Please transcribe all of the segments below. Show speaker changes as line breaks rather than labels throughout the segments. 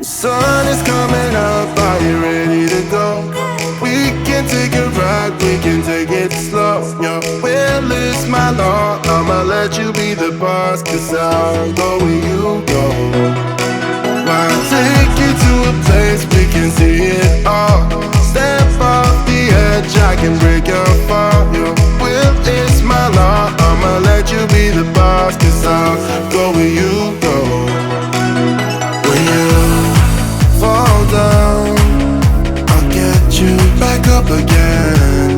The sun is coming up, are you ready to go? We can take a ride, we can take it slow. Your will is my law, I'ma let you be the boss, 'cause I'll go where you go. I'll take you to a place we can see it all. Step off the edge, I can break your fall. Your will is my law, I'ma let you be the boss, 'cause I'll go where you go. When you fall down, I'll get you back up again.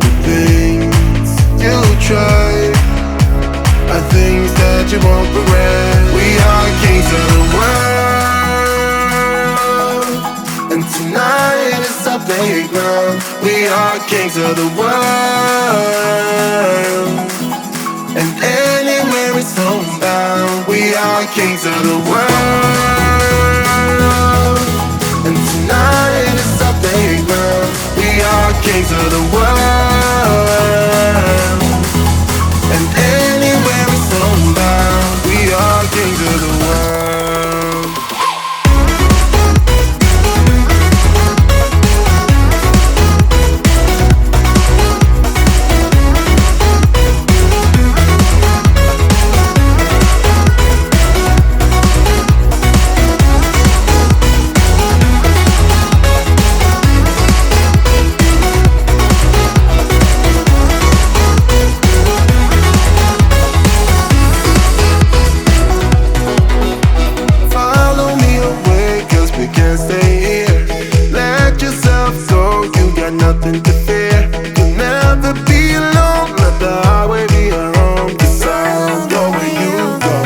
The things you try are things that you won't regret. We are kings of the world, and tonight is our playground. We are kings of the world, and anywhere it's homebound. We are kings of the world, and tonight is our playground. We are kings of the world, and anywhere it's homebound. We are kings of the world. Nothing to fear. You'll never be alone. Let the highway be your home, 'cause I'll go where you go.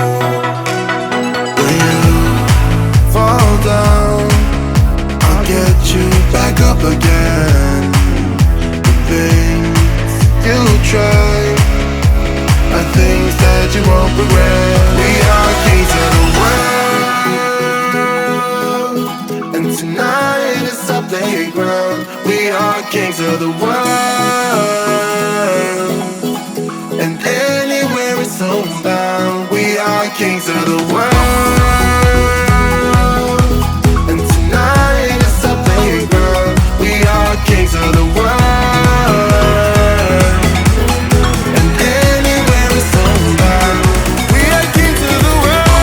When you fall down, I'll get you back up again. The things you try are things that you won't regret. We are kings of the world, and tonight is our playground. We are kings of the world, and anywhere it's homebound. We are kings of the world, and tonight is our playground. We are kings of the world, and anywhere it's homebound. We are kings of the world.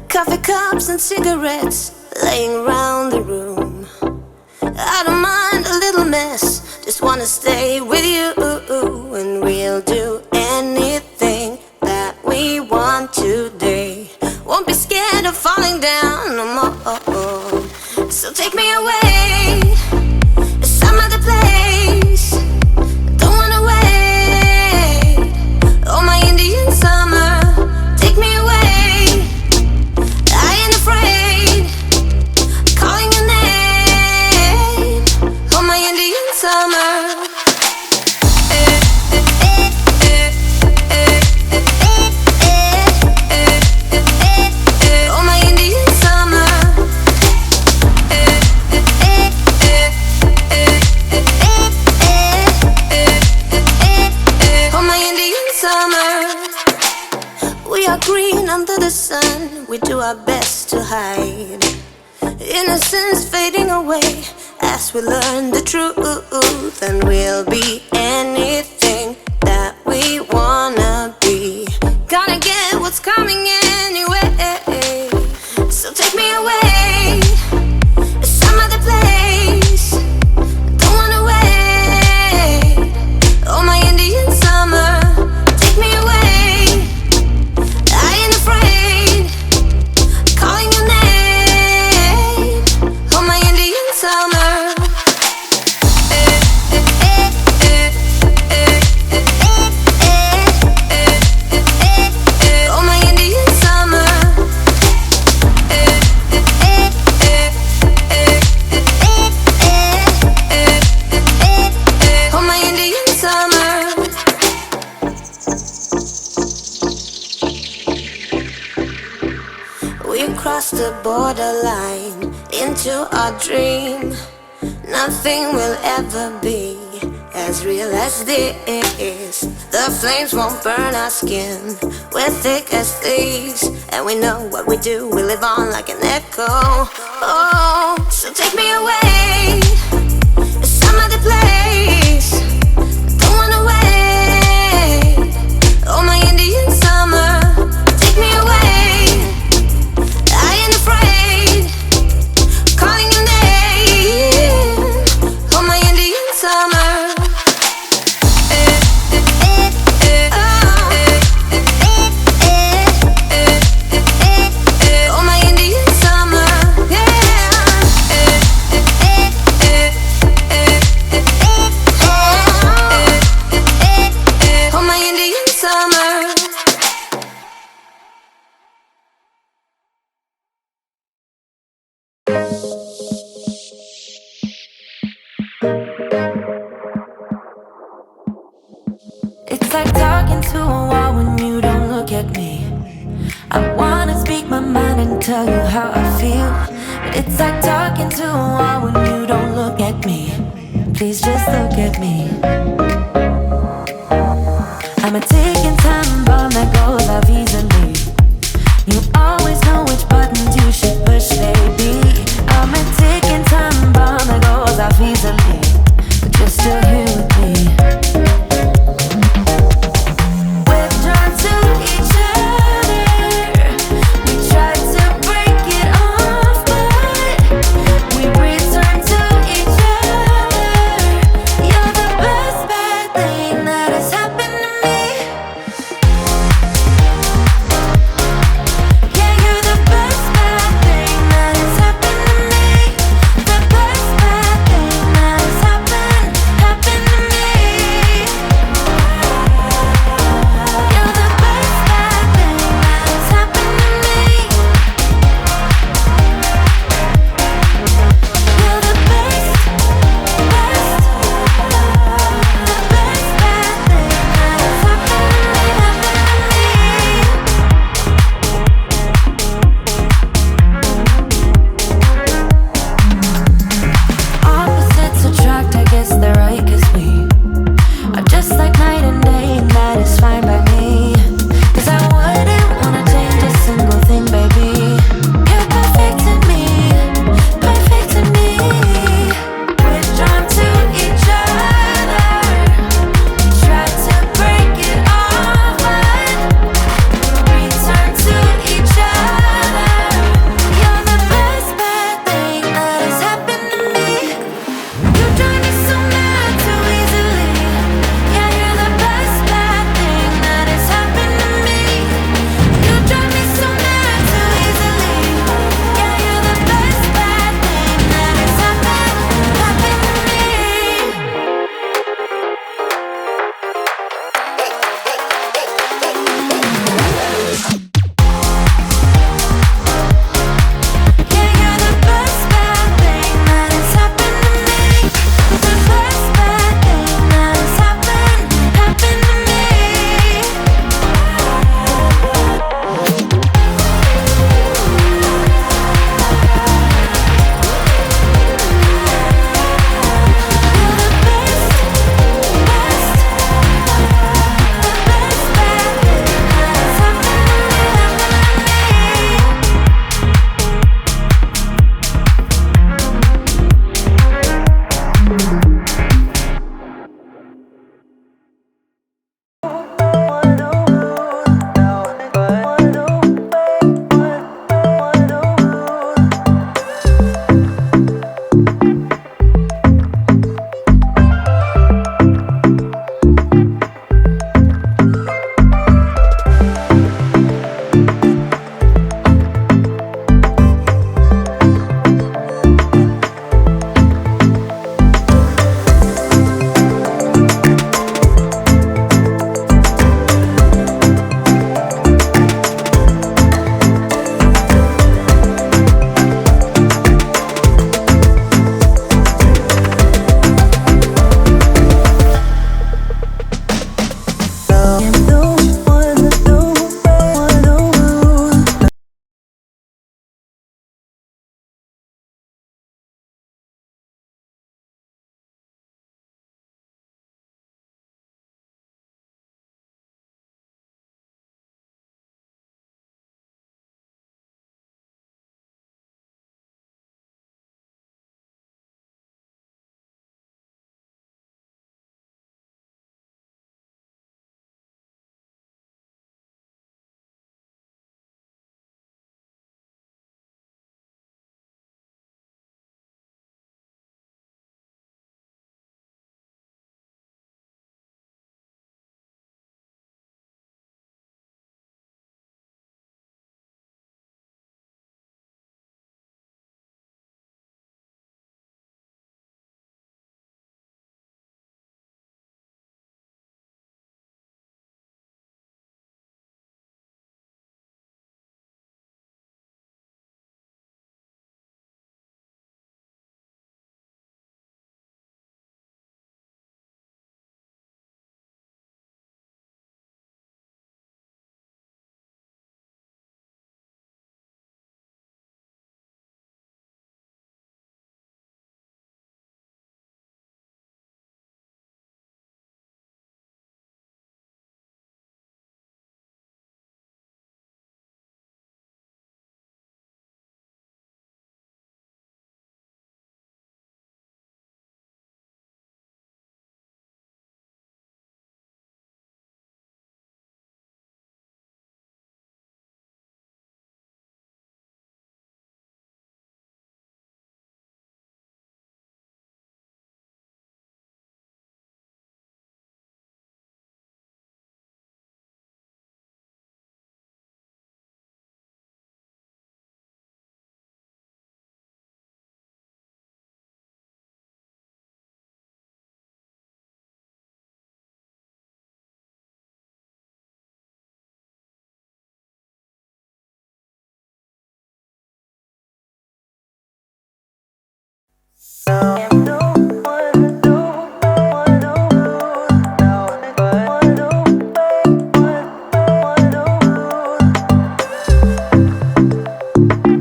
Coffee cups and cigarettes laying around the room. I don't mind a little mess, just wanna stay with you. And we'll do anything that we want today. Won't be scared of falling down no more. So take me away to some other place. Don't wanna wait. Oh, my Indian summer, take me away. I ain't afraid, calling your name. Oh, my Indian summer. We are green under the sun, we do our best to hide innocence fading away as we learn the truth. And we'll be anything that we wanna be. Gonna get what's coming anyway. the borderline into our dream. Nothing will ever be as real as this. The flames won't burn our skin. We're thick as thieves, and we know what we do. We live on like an echo. Oh, so take me away to some other place. Don't wanna wait. Oh, my Indian summer, take me away. I ain't afraid, calling your name. Oh, my Indian summer.
It's like talking to a wall when you don't look at me. I wanna speak my mind and tell you how I feel, but it's like talking to a wall when you don't look at me. Please just look at me. I'm a ticking time bomb that goes